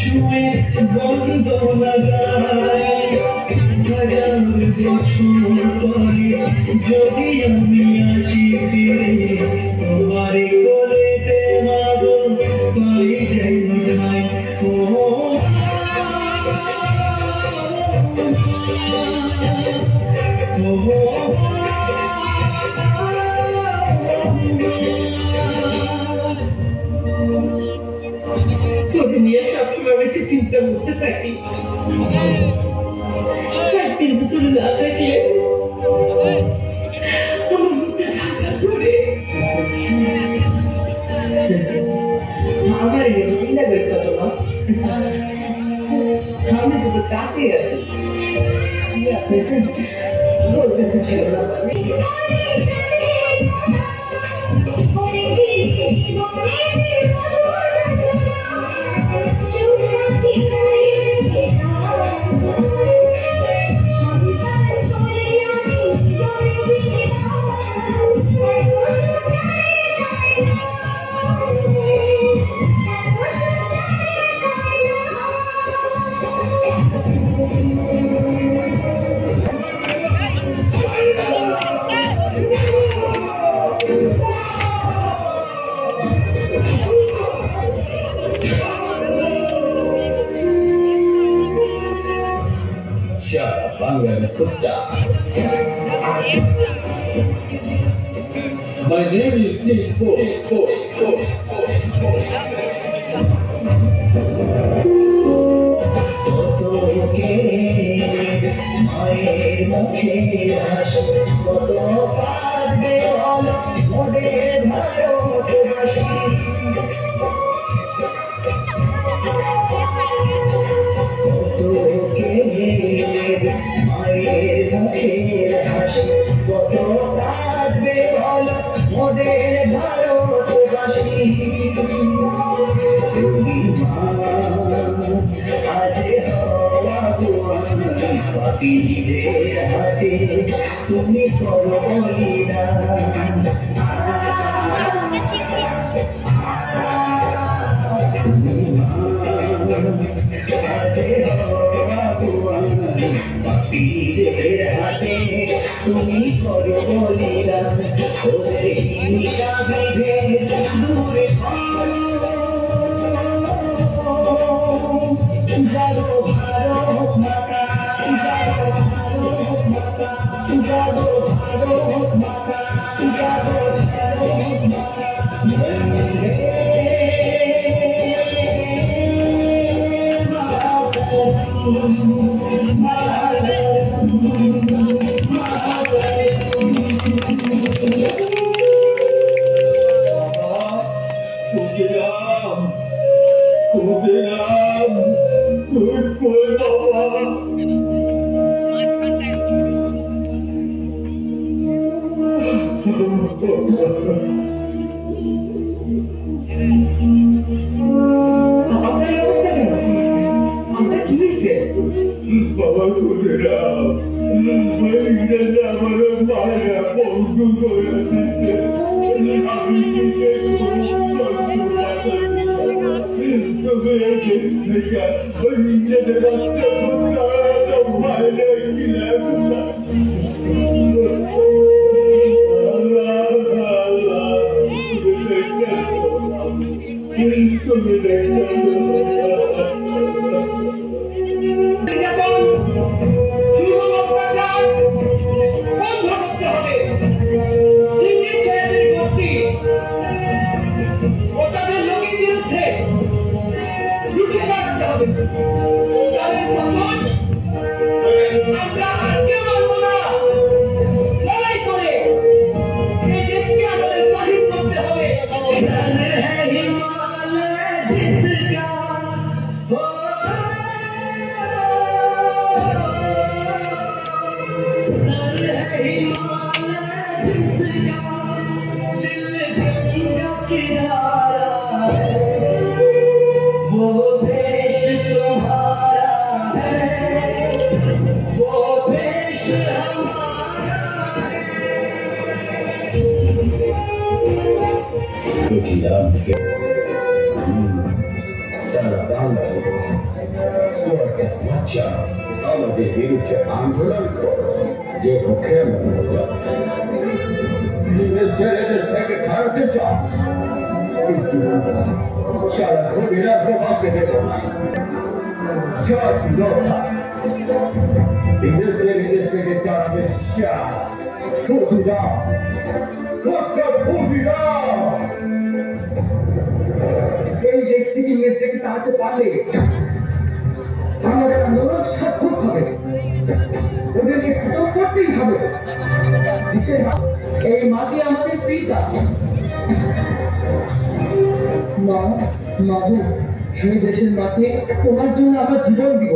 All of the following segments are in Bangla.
সময় বন্ধ লাগায় হাজার বছর পরে যদি আমি আসি ফিরে তোমারই কোলেতে মাগো পাই যাই মাথায় ও তোকে নিয়ে সবসময় বেশি চিন্তা করতে থাকি একদিন দুপুরে না থাকলে আমার চিন্তা করিস কত না আমি তো কাছে আছি My name is Steve তুমি করো তুমি করো বলিরা দূরে যাবো ভারত মাতা যাবো ভারত মাতা যাবো ভারত মাতা যাবো ভারত মাতা বাবা খুদেরা আমার মায়েরা বন্ধ করে দিতে আমি নিজেদের মায়েরা কিনা Sarah Ballard. বাচ্চা আমাদের বিরুদ্ধে আন্দোলন করো যে পক্ষে মনে নিজের ছেলেদের থেকে ভারতে চাও কিন্তু সারা কবিরা প্রভাবকে দেব না সব লোকা বিদেশে বিদেশ থেকে চালাবে খুদিরা খুদিরা এই দেশ থেকে মেয়েদেরকে তাড়াতে পারলে আমাদের আন্দোলন সার্থক হবে, ওদেরকে খতম করতেই হবে। এই মাটি আমাদের পিতা। মা, মাগো, এই দেশের মাটি তোমার জন্য আমরা জীবন দিব।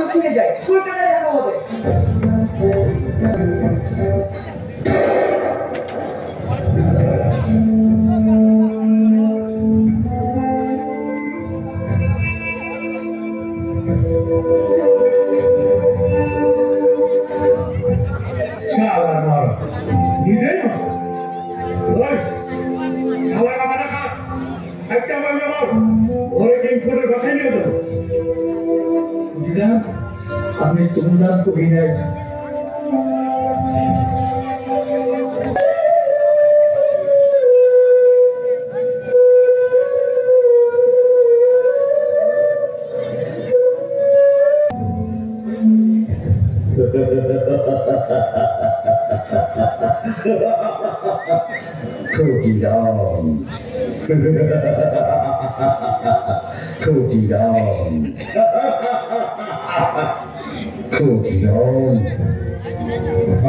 দক্ষিণে যাই, কলকাতায় দেখা হবে। আপনি তোমরা কবি নাই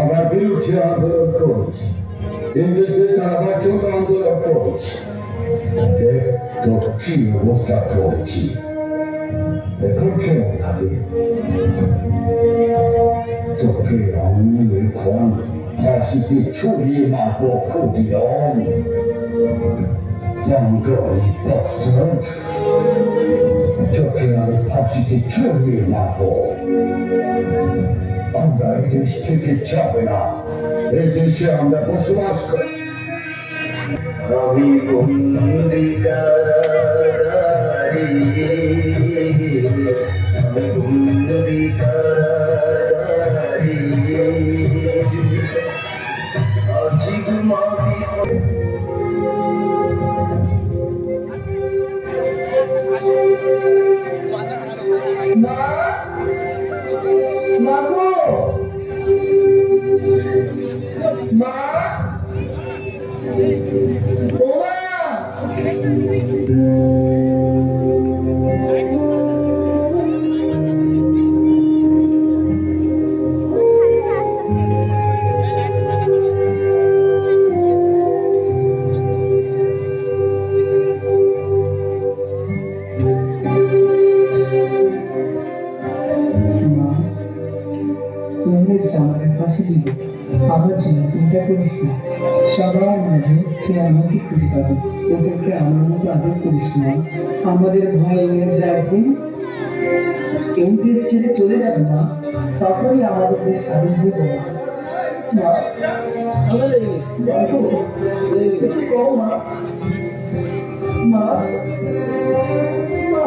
আমার বিরুদ্ধে আন্দোলন করছি, ইংরেজদের তারা জন্য আন্দোলন করছি। তো কি অবস্থা করছি এখন কেমন লাগে? তোকে আমি এখন ফাঁসিতে ছড়িয়ে মারবো ক্ষতিরম বাঙ্গালি বাস্টার্ড। তোকে আমি ফাঁসিতে ছড়িয়ে মারবো। আমরা এই দেশ থেকে যাবে না, এই দেশে আমরা বসবাস করি। আমি বন্দিকারী, আমি বন্দিকারী, আছি ঘুমাবি। মা, মাগো, মা, ও মা। আমাদের পাশে দিবে, আমার জন্য চিন্তা করিস না। সবার মাঝে তুই আমাকে খুঁজে পাবি, ওদেরকে আমার মতো আদর করিস না। আমাদের ভয় ইংরেজরা একদিন এই দেশ ছেড়ে চলে যাবে না, তখনই আমাদের দেশ স্বাধীন হয়ে যাবে। কিছু কও মা, মা, মা।